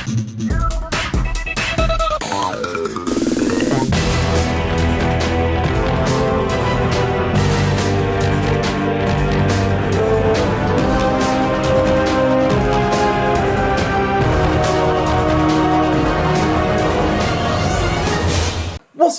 What's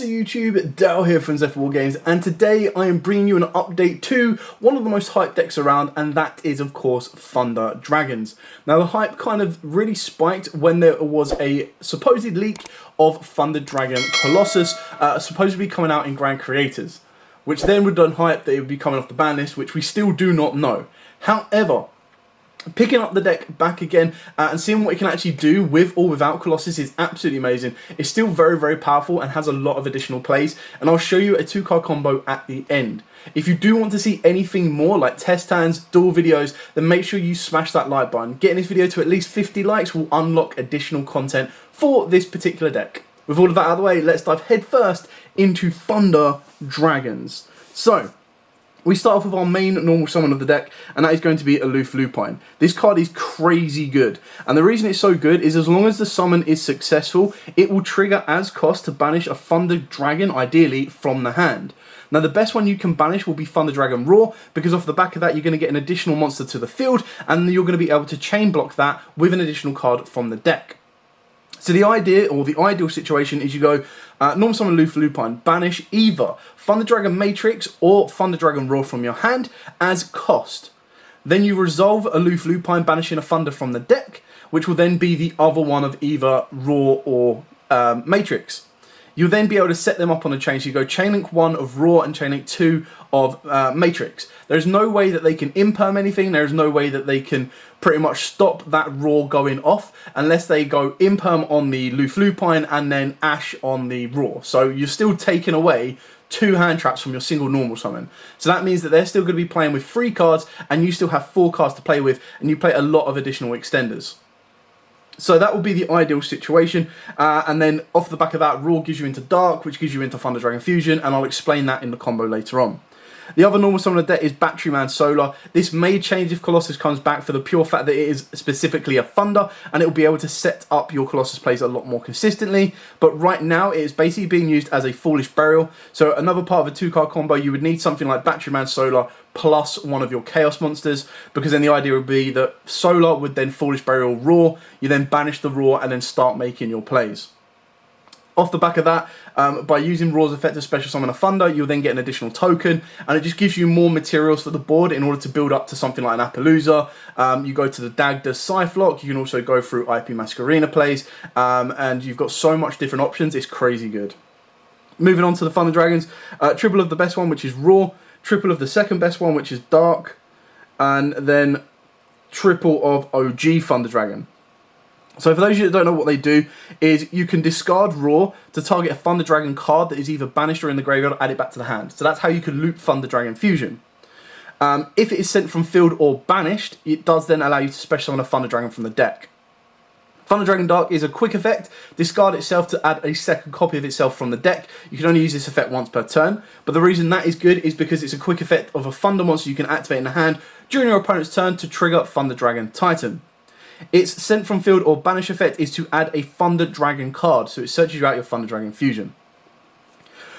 up YouTube, Dale here from Zephyr Games, and today I am bringing you an update to one of the most hyped decks around, and that is of course Thunder Dragons. Now the hype kind of really spiked when there was a supposed leak of Thunder Dragon Colossus supposed to be coming out in Grand Creators, which then would done hype that it would be coming off the ban list, which we still do not know. However, picking up the deck back again and seeing what it can actually do with or without Colossus is absolutely amazing. It's still very, very powerful and has a lot of additional plays, and I'll show you a 2-card combo at the end. If you do want to see anything more like test hands, duel videos, then make sure you smash that like button. Getting this video to at least 50 likes will unlock additional content for this particular deck. With all of that out of the way, let's dive headfirst into Thunder Dragons. So, we start off with our main normal summon of the deck, and that is going to be Aloof Lupine. This card is crazy good, and the reason it's so good is as long as the summon is successful, it will trigger as cost to banish a Thunder Dragon, ideally, from the hand. Now the best one you can banish will be Thunder Dragon Roar, because off the back of that you're going to get an additional monster to the field, and you're going to be able to chain block that with an additional card from the deck. So the idea, or the ideal situation, is you go normal summon Aloof Lupine, banish either Thunder Dragon Matrix or Thunder Dragon Roar from your hand as cost. Then you resolve Aloof Lupine, banishing a Thunder from the deck, which will then be the other one of either Roar or Matrix. You'll then be able to set them up on a chain. So you go Chainlink 1 of Roar and Chainlink 2 of Matrix. There's no way that they can imperm anything. There's no way that they can pretty much stop that Roar going off unless they go imperm on the Aloof Lupine and then Ash on the Roar. So you're still taking away 2 hand traps from your single normal summon. So that means that they're still going to be playing with 3 cards and you still have 4 cards to play with, and you play a lot of additional extenders. So that will be the ideal situation, and then off the back of that, Roar gives you into Dark, which gives you into Thunder Dragon Fusion, and I'll explain that in the combo later on. The other normal summon of the deck is Batteryman Solar. This may change if Colossus comes back for the pure fact that it is specifically a Thunder, and it will be able to set up your Colossus plays a lot more consistently. But right now, it is basically being used as a Foolish Burial. So another part of a 2-card combo, you would need something like Batteryman Solar plus one of your Chaos monsters, because then the idea would be that Solar would then Foolish Burial Roar, you then banish the Roar, and then start making your plays. Off the back of that, by using Roar's effect to special summon a Thunder, you'll then get an additional token, and it just gives you more materials for the board in order to build up to something like an Appaloosa. You go to the Dagda Scythe, you can also go through IP Masquerena plays, and you've got so much different options, it's crazy good. Moving on to the Thunder Dragons, triple of the best one, which is Roar, triple of the second best one, which is Dark, and then triple of OG Thunder Dragon. So for those of you that don't know what they do, is you can discard Roar to target a Thunder Dragon card that is either banished or in the graveyard, or add it back to the hand. So that's how you can loop Thunder Dragon Fusion. If it is sent from field or banished, it does then allow you to special summon a Thunder Dragon from the deck. Thunder Dragon Dark is a quick effect. Discard itself to add a second copy of itself from the deck. You can only use this effect once per turn, but the reason that is good is because it's a quick effect of a Thunder monster you can activate in the hand during your opponent's turn to trigger Thunder Dragon Titan. Its sent from field or banish effect is to add a Thunder Dragon card, so it searches you out your Thunder Dragon Fusion.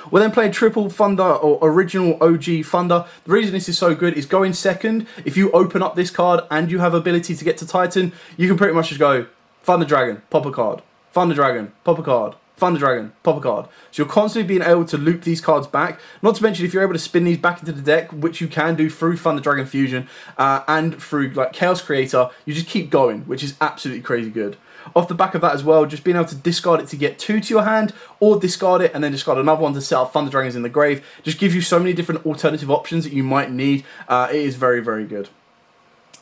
We'll then play triple Thunder or original OG Thunder. The reason this is so good is going second, if you open up this card and you have ability to get to Titan, you can pretty much just go Thunder Dragon, pop a card, Thunder Dragon, pop a card, Thunder Dragon, pop a card. So you're constantly being able to loop these cards back. Not to mention if you're able to spin these back into the deck, which you can do through Thunder Dragon Fusion and through like Chaos Creator, you just keep going, which is absolutely crazy good. Off the back of that as well, just being able to discard it to get 2 to your hand, or discard it and then discard another one to set up Thunder Dragons in the grave, just gives you so many different alternative options that you might need. It is very, very good.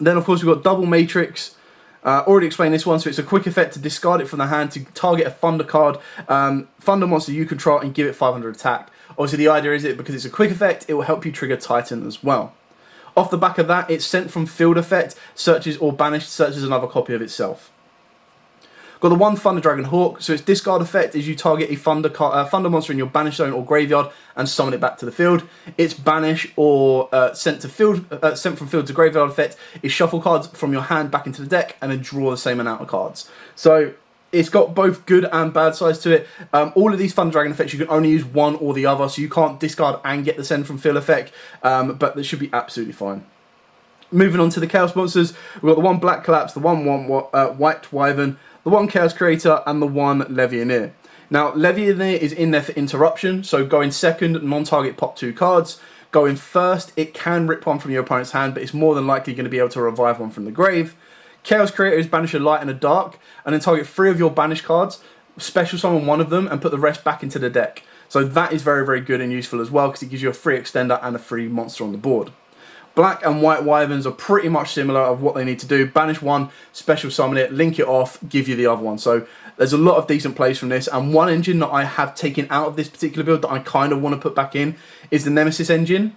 Then of course we've got double Matrix. Already explained this one, so it's a quick effect to discard it from the hand to target a Thunder card, Thunder monster you control, and give it 500 attack. Obviously the idea is that because it's a quick effect, it will help you trigger Titan as well. Off the back of that, it's sent from field effect, searches or banished, searches another copy of itself. Got the one Thunder Dragon Hawk, so its discard effect is you target a Thunder monster in your banish zone or graveyard and summon it back to the field. Its banish or sent from field to graveyard effect is shuffle cards from your hand back into the deck and then draw the same amount of cards. So it's got both good and bad sides to it. All of these Thunder Dragon effects, you can only use one or the other, so you can't discard and get the Send from Fill effect, but this should be absolutely fine. Moving on to the Chaos Monsters, we've got the one Black Collapse, the one White Wyvern, the one Chaos Creator, and the one Levianeer. Now, Levianeer is in there for interruption, so going second, non-target pop 2 cards. Going first, it can rip one from your opponent's hand, but it's more than likely going to be able to revive one from the grave. Chaos Creator is banish a light and a dark, and then target 3 of your banished cards, special summon one of them, and put the rest back into the deck. So that is very, very good and useful as well, because it gives you a free extender and a free monster on the board. Black and White Wyverns are pretty much similar of what they need to do. Banish one, special summon it, link it off, give you the other one. So there's a lot of decent plays from this. And one engine that I have taken out of this particular build that I kind of want to put back in is the Nemesis engine,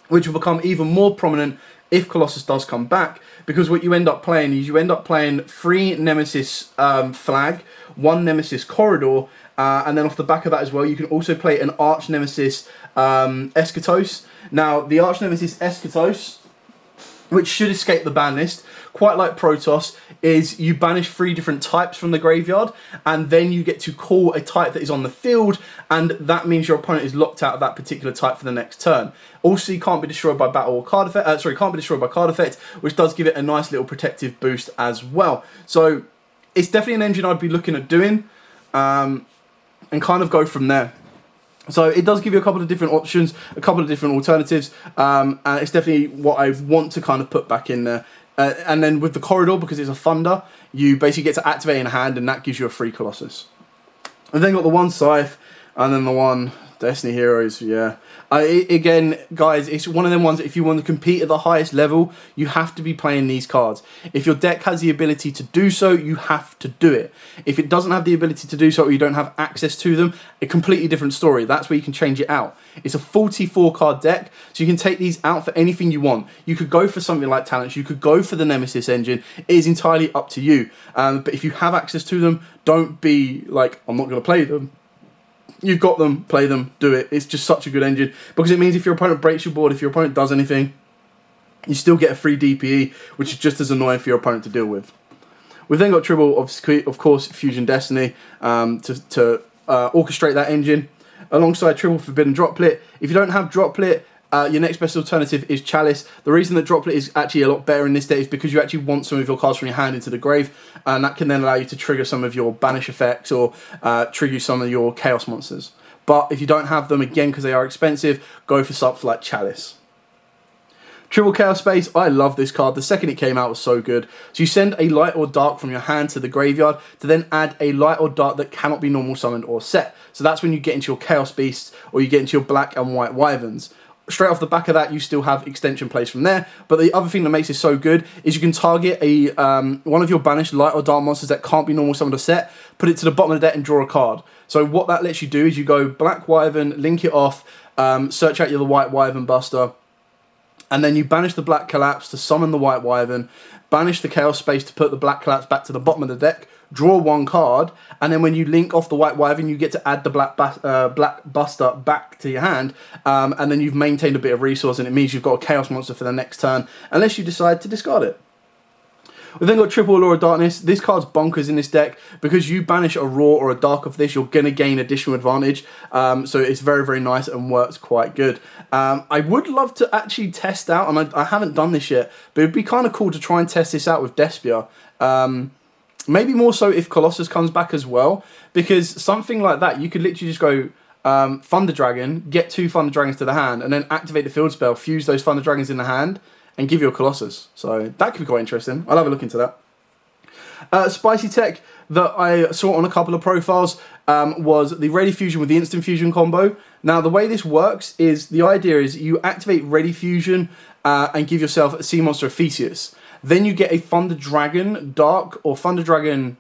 which will become even more prominent if Colossus does come back. Because what you end up playing is you end up playing 3 Nemesis flag, 1 Nemesis corridor, and then off the back of that as well, you can also play an Arch Nemesis Eschatos. Now, the Arch Nemesis Eschatos, which should escape the ban list, quite like Protoss, is you banish 3 different types from the graveyard, and then you get to call a type that is on the field, and that means your opponent is locked out of that particular type for the next turn. Also, you can't be destroyed by battle or card effect. Can't be destroyed by card effect, which does give it a nice little protective boost as well. So, it's definitely an engine I'd be looking at doing, and kind of go from there. So it does give you a couple of different options, a couple of different alternatives, and it's definitely what I want to kind of put back in there. And then with the corridor, because it's a Thunder, you basically get to activate in a hand, and that gives you a free Colossus. And then got the one Scythe, and then the one Destiny Heroes, yeah. Again, guys, it's one of them ones, if you want to compete at the highest level, you have to be playing these cards. If your deck has the ability to do so, you have to do it. If it doesn't have the ability to do so, or you don't have access to them, a completely different story. That's where you can change it out. It's a 44 card deck, so you can take these out for anything you want. You could go for something like Talents, you could go for the Nemesis engine. It is entirely up to you. But if you have access to them, don't be like, I'm not going to play them. You've got them, play them, do it. It's just such a good engine, because it means if your opponent breaks your board, if your opponent does anything, you still get a free DPE, which is just as annoying for your opponent to deal with. We've then got Tribble, of course, Fusion Destiny, to orchestrate that engine, alongside Tribble Forbidden Droplet. If you don't have Droplet, your next best alternative is Chalice. The reason that Droplet is actually a lot better in this deck is because you actually want some of your cards from your hand into the grave, and that can then allow you to trigger some of your banish effects, or trigger some of your chaos monsters. But if you don't have them, again, because they are expensive, go for stuff like Chalice. Triple Chaos Space, I love this card. The second it came out was so good. So you send a light or dark from your hand to the graveyard to then add a light or dark that cannot be normal summoned or set. So that's when you get into your Chaos Beasts, or you get into your Black and White Wyverns. Straight off the back of that, you still have extension plays from there. But the other thing that makes it so good is you can target a one of your banished light or dark monsters that can't be normal summoned or set, put it to the bottom of the deck and draw a card. So what that lets you do is you go Black Wyvern, link it off, search out your White Wyvern Buster, and then you banish the Black Collapse to summon the White Wyvern, banish the Chaos Space to put the Black Collapse back to the bottom of the deck, draw one card, and then when you link off the White Wyvern, you get to add the Black Buster back to your hand, and then you've maintained a bit of resource, and it means you've got a Chaos Monster for the next turn, unless you decide to discard it. We've then got Triple Allure of Darkness. This card's bonkers in this deck, because you banish a Raw or a Dark of this, you're going to gain additional advantage, so it's very, very nice and works quite good. I would love to actually test out, and I haven't done this yet, but it'd be kind of cool to try and test this out with Despia. Maybe more so if Colossus comes back as well, because something like that, you could literally just go Thunder Dragon, get 2 Thunder Dragons to the hand, and then activate the field spell, fuse those Thunder Dragons in the hand, and give you a Colossus. So that could be quite interesting. I'll have a look into that. Spicy tech that I saw on a couple of profiles was the Ready Fusion with the Instant Fusion combo. Now, the way this works is, the idea is you activate Ready Fusion and give yourself a Sea Monster of Theseus. Then you get a Thunder Dragon Dark or Thunder Dragon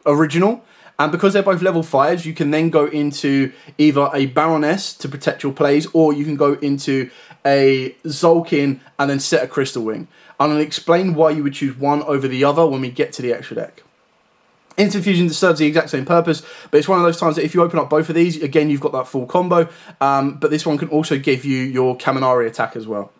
Original. And because they're both level 5s, you can then go into either a Baroness to protect your plays, or you can go into a Zolkin and then set a Crystal Wing. I'm going to explain why you would choose one over the other when we get to the extra deck. Instant Fusion serves the exact same purpose, but it's one of those times that if you open up both of these, again, you've got that full combo, but this one can also give you your Kaminari attack as well.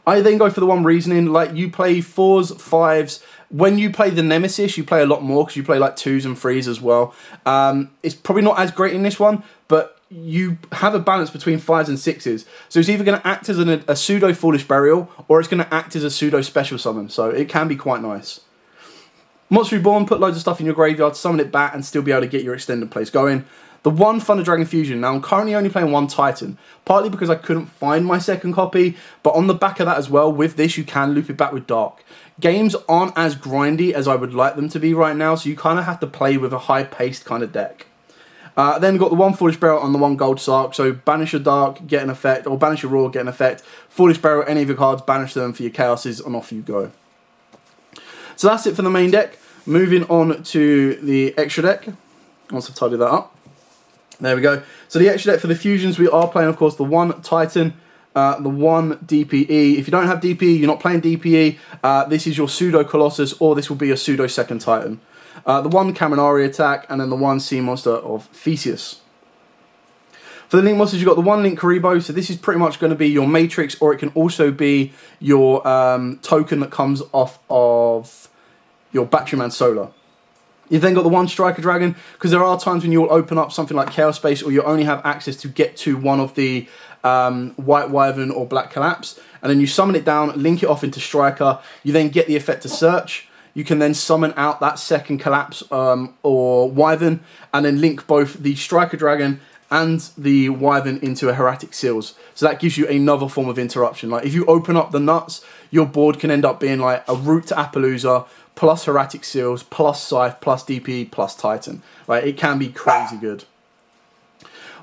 I then go for the one reasoning, like you play 4s, 5s. When you play the Nemesis, you play a lot more because you play like 2s and 3s as well. It's probably not as great in this one, but you have a balance between 5s and 6s. So it's either going to act as a pseudo Foolish Burial, or it's going to act as a pseudo Special Summon. So it can be quite nice. Monster Reborn, put loads of stuff in your graveyard, summon it back, and still be able to get your extended plays going. The one Thunder Dragon Fusion. Now, I'm currently only playing one Titan, partly because I couldn't find my second copy, but on the back of that as well, with this, you can loop it back with Dark. Games aren't as grindy as I would like them to be right now, so you kind of have to play with a high-paced kind of deck. Then we've got the one Foolish Burial and the one Gold Sark, so banish your Dark, get an effect, or banish your Raw, get an effect. Foolish Burial, any of your cards, banish them for your Chaoses, and off you go. So that's it for the main deck. Moving on to the extra deck, once I've tidied that up. There we go. So the extra deck for the fusions, we are playing, of course, the one Titan, the one DPE. If you don't have DPE, you're not playing DPE, this is your pseudo Colossus, or this will be a pseudo second Titan. The one Kaminari attack, and then the one Sea Monster of Theseus. For the Link monsters, you've got the one Link Karibo, so this is pretty much going to be your Matrix, or it can also be your token that comes off of your Batteryman Solar. You've then got the one Striker Dragon, because there are times when you'll open up something like Chaos Space, or you only have access to get to one of the White Wyvern or Black Collapse, and then you summon it down, link it off into Striker, you then get the effect to search, you can then summon out that second Collapse or Wyvern, and then link both the Striker Dragon and the Wyvern into a Hieratic Seals. So that gives you another form of interruption. Like if you open up the nuts, your board can end up being like a Route to Appaloosa, plus Hieratic Seals, plus Scythe, plus DP, plus Titan. Like it can be crazy good.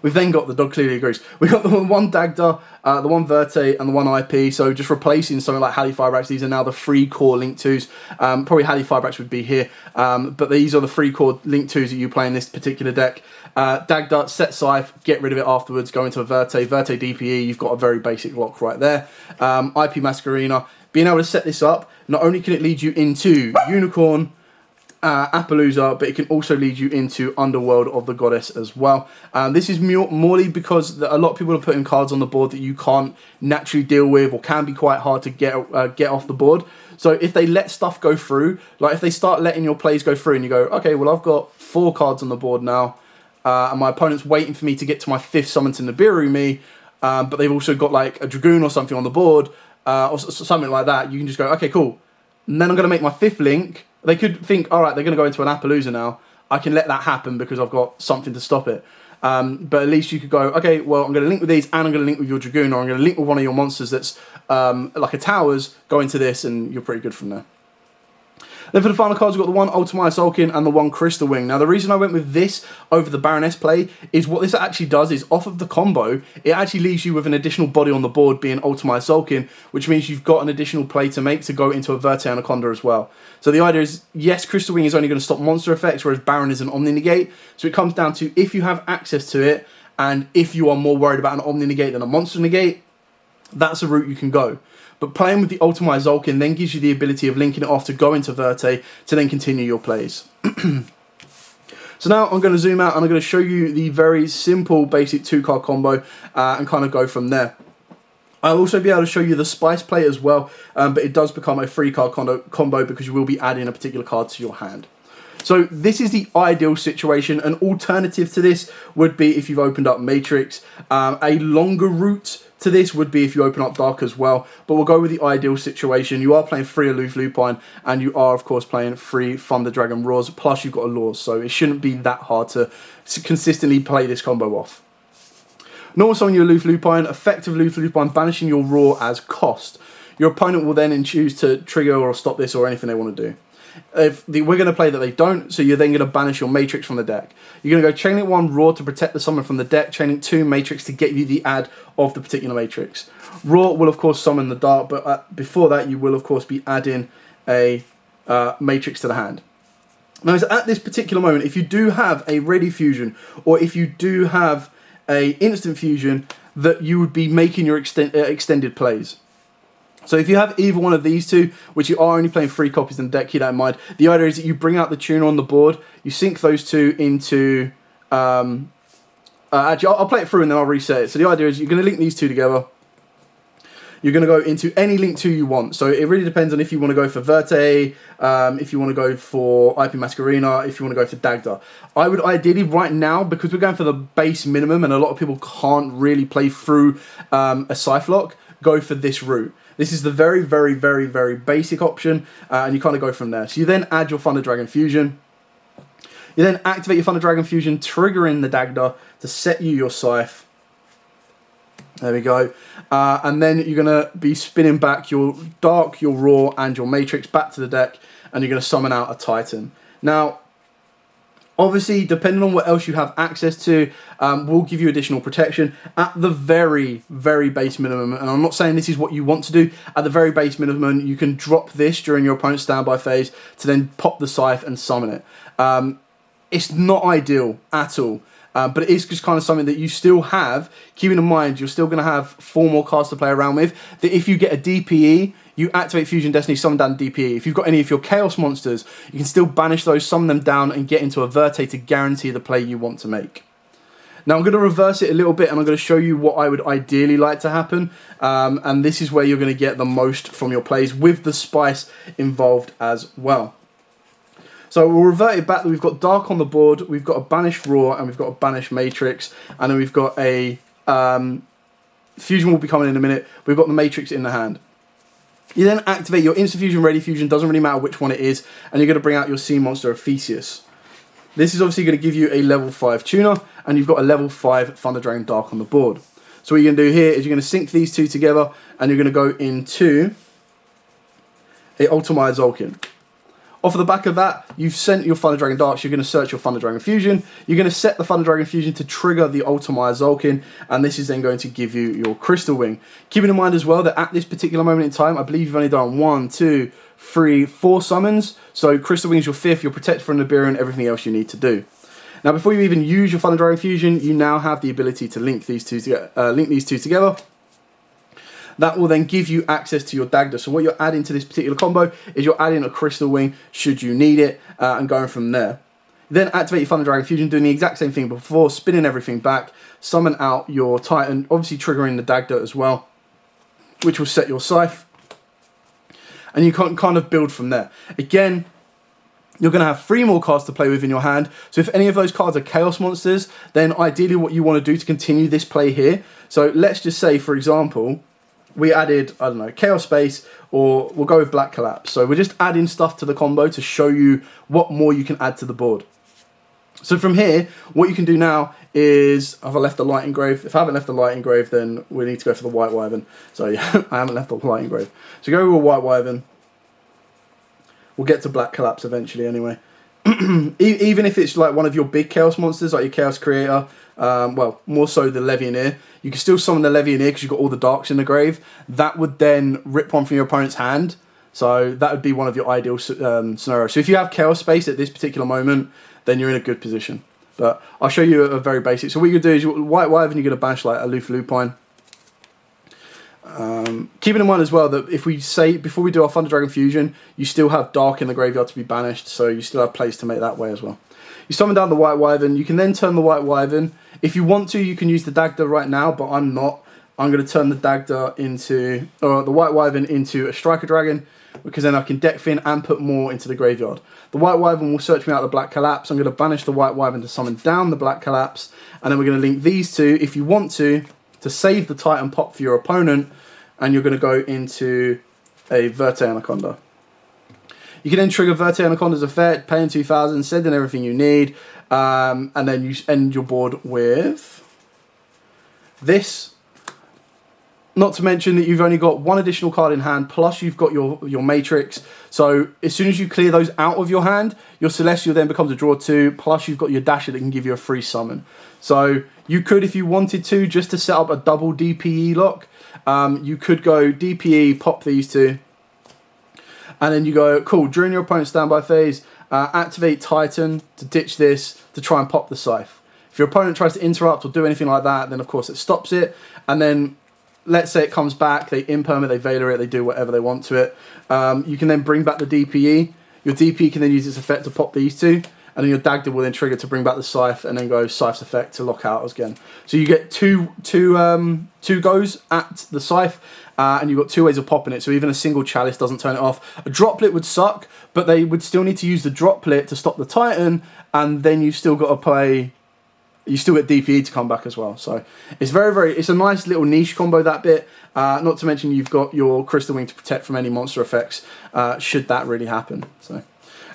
We've then got, the dog clearly agrees, we've got the one Dagda, the one Verte, and the one IP, so just replacing something like Halley Firebrax. These are now the 3 core Link 2s. Probably Halley Firebrax would be here, but these are the 3 core Link 2s that you play in this particular deck. Dagda, set Scythe, get rid of it afterwards, go into a Verte, Verte DPE, you've got a very basic lock right there. IP Masquerena, being able to set this up, not only can it lead you into Unicorn, Appaloosa, but it can also lead you into Underworld of the Goddess as well. This is morely because a lot of people are putting cards on the board that you can't naturally deal with, or can be quite hard to get off the board. So if they let stuff go through, like if they start letting your plays go through and you go, okay, well I've got 4 cards on the board now, and my opponent's waiting for me to get to my 5th summon to Nibiru me, but they've also got like a Dragoon or something on the board, or something like that, you can just go, okay, cool. And then I'm going to make my 5th link. They could think, all right, they're going to go into an Appaloosa now. I can let that happen because I've got something to stop it. But at least you could go, okay, well, I'm going to link with these, and I'm going to link with your Dragoon, or I'm going to link with one of your monsters that's like a Towers, go into this, and you're pretty good from there. Then for the final cards, we've got the one Ultimate Sulkin and the one Crystal Wing. Now, the reason I went with this over the Baroness play is what this actually does is, off of the combo, it actually leaves you with an additional body on the board being Ultimate Sulkin, which means you've got an additional play to make to go into a Verte Anaconda as well. So the idea is, yes, Crystal Wing is only going to stop monster effects, whereas Baron is an Omni Negate. So it comes down to if you have access to it, and if you are more worried about an Omni Negate than a Monster Negate, that's a route you can go. But playing with the Ultimate Sulkin then gives you the ability of linking it off to go into Verte to then continue your plays. So now I'm going to zoom out and I'm going to show you the very simple basic 2-card combo and kind of go from there. I'll also be able to show you the Spice play as well, but it does become a 3-card combo because you will be adding a particular card to your hand. So this is the ideal situation. An alternative to this would be if you've opened up Matrix. A longer route to this would be if you open up Dark as well, but we'll go with the ideal situation. You are playing 3 Aloof Lupine, and you are, of course, playing 3 Thunder Dragon Raws, plus you've got a Laws, so it shouldn't be that hard to consistently play this combo off. Normal summon your Aloof Lupine, effective Aloof Lupine, banishing your Raw as cost. Your opponent will then choose to trigger or stop this or anything they want to do. We're going to play that they don't, so you're then going to banish your Matrix from the deck. You're going to go Chainlink 1 Raw to protect the summon from the deck, Chainlink 2 Matrix to get you the add of the particular Matrix. Raw will of course summon the Dark, but before that you will of course be adding a Matrix to the hand. Now at this particular moment, if you do have a ready fusion, or if you do have a instant fusion, that you would be making your extended plays. So if you have either one of these two, which you are only playing 3 copies in the deck, keep that in mind. The idea is that you bring out the tuner on the board, you sync those two into... actually, I'll play it through and then I'll reset it. So the idea is you're going to link these two together. you're going to go into any Link 2 you want. So it really depends on if you want to go for Verte, if you want to go for IP Masquerena, if you want to go for Dagda. I would ideally right now, because we're going for the base minimum and a lot of people can't really play through a Scythe lock, go for this route. This is the very, very, very, very basic option, and you kind of go from there. So you then add your Thunder Dragon Fusion. You then activate your Thunder Dragon Fusion, triggering the Dagda to set you your Scythe. There we go. And then you're going to be spinning back your Dark, your Raw, and your Matrix back to the deck, and you're going to summon out a Titan. Now, obviously, depending on what else you have access to, will give you additional protection at the very, very base minimum. And I'm not saying this is what you want to do. At the very base minimum, you can drop this during your opponent's standby phase to then pop the Scythe and summon it. It's not ideal at all. But it is just kind of something that you still have, keeping in mind you're still going to have 4 more cards to play around with, that if you get a DPE, you activate Fusion Destiny, summon down DPE. If you've got any of your Chaos monsters, you can still banish those, summon them down, and get into a Verte to guarantee the play you want to make. Now I'm going to reverse it a little bit, and I'm going to show you what I would ideally like to happen, and this is where you're going to get the most from your plays, with the spice involved as well. So we'll revert it back that we've got Dark on the board, we've got a Banished Raw, and we've got a Banished Matrix, and then we've got a Fusion will be coming in a minute. We've got the Matrix in the hand. You then activate your Instant Fusion, Ready Fusion, doesn't really matter which one it is, and you're going to bring out your Sea Monster of Theseus. This is obviously going to give you a level 5 tuner, and you've got a level 5 Thunder Dragon Dark on the board. So what you're going to do here is you're going to sync these two together, and you're going to go into a Ultimate Zolkin. Off of the back of that, you've sent your Thunder Dragon Darks, you're going to search your Thunder Dragon Fusion, you're going to set the Thunder Dragon Fusion to trigger the Ultimate Zolkin, and this is then going to give you your Crystal Wing. Keeping in mind as well that at this particular moment in time, I believe you've only done 1, 2, 3, 4 summons, so Crystal Wing is your 5th, you're protected from Nibiru, everything else you need to do. Now before you even use your Thunder Dragon Fusion, you now have the ability to link these two together. That will then give you access to your Dagda. So what you're adding to this particular combo is you're adding a Crystal Wing should you need it, and going from there. Then activate your Thunder Dragon Fusion, doing the exact same thing before, spinning everything back, summon out your Titan, obviously triggering the Dagda as well, which will set your Scythe. And you can kind of build from there. Again, you're going to have 3 more cards to play with in your hand. So if any of those cards are Chaos Monsters, then ideally what you want to do to continue this play here. So let's just say, for example, we added, I don't know, Chaos Space, or we'll go with Black Collapse. So we're just adding stuff to the combo to show you what more you can add to the board. So from here, what you can do now is, have I left the Light Engrave? If I haven't left the Light Engrave, then we need to go for the White Wyvern. So yeah, I haven't left the Light Engrave. So go with a White Wyvern. We'll get to Black Collapse eventually anyway. Even if it's like one of your big Chaos monsters, like your Chaos Creator, well, more so the Levianeer, you can still summon the Levianeer because you've got all the Darks in the grave. That would then rip one from your opponent's hand. So that would be one of your ideal scenarios. So if you have Chaos Space at this particular moment, then you're in a good position. But I'll show you a very basic. So what you're going to do is White Wyvern, you're going to banish like a Lupine. Keeping in mind as well that if we say, before we do our Thunder Dragon Fusion, you still have Dark in the graveyard to be banished, so you still have place to make that way as well. You summon down the White Wyvern, you can then turn the White Wyvern. If you want to, you can use the Dagda right now, but I'm not. I'm going to turn the Dagda into, or the White Wyvern into a Striker Dragon, because then I can deck fin and put more into the graveyard. The White Wyvern will search me out the Black Collapse. I'm going to banish the White Wyvern to summon down the Black Collapse, and then we're going to link these two, if you want to save the Titan pop for your opponent, and you're going to go into a Verte Anaconda. You can then trigger Verte Anaconda's effect, pay in 2,000, send in everything you need, and then you end your board with this. Not to mention that you've only got 1 additional card in hand, plus you've got your Matrix. So as soon as you clear those out of your hand, your Celestial then becomes a draw 2, plus you've got your Dasher that can give you a free summon. So you could, if you wanted to, just to set up a double DPE lock, you could go DPE, pop these two, and then you go, cool, during your opponent's standby phase, activate Titan to ditch this, to try and pop the Scythe. If your opponent tries to interrupt or do anything like that, then of course it stops it, and then let's say it comes back, they imperm it, they Veiler it, they do whatever they want to it. You can then bring back the DPE. Your DPE can then use its effect to pop these two, and then your Dagda will then trigger to bring back the Scythe, and then go Scythe's effect to lock out again. So you get two goes at the Scythe, and you've got 2 ways of popping it, so even a single Chalice doesn't turn it off. A Droplet would suck, but they would still need to use the Droplet to stop the Titan, and then you've still got to play... You still get DPE to come back as well. So it's it's a nice little niche combo, that bit. Not to mention you've got your Crystal Wing to protect from any monster effects, should that really happen. So,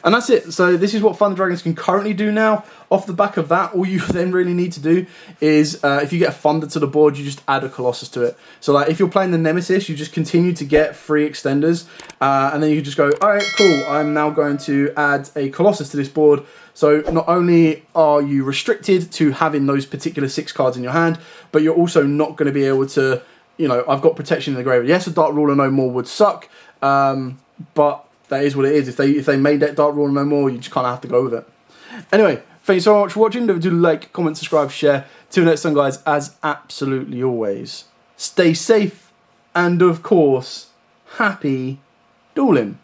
and that's it. So this is what Thunder Dragons can currently do now. Off the back of that, all you then really need to do is, if you get a Thunder to the board, you just add a Colossus to it. So like if you're playing the Nemesis, you just continue to get 3 extenders, and then you just go, all right, cool, I'm now going to add a Colossus to this board. So not only are you restricted to having those particular 6 cards in your hand, but you're also not going to be able to, you know, I've got protection in the graveyard. Yes, a Dark Ruler No More would suck, but that is what it is. If they made that Dark Ruler No More, you just kind of have to go with it. Anyway, thank you so much for watching. Don't forget to like, comment, subscribe, share. Till next time, guys, as absolutely always, stay safe and, of course, happy dueling.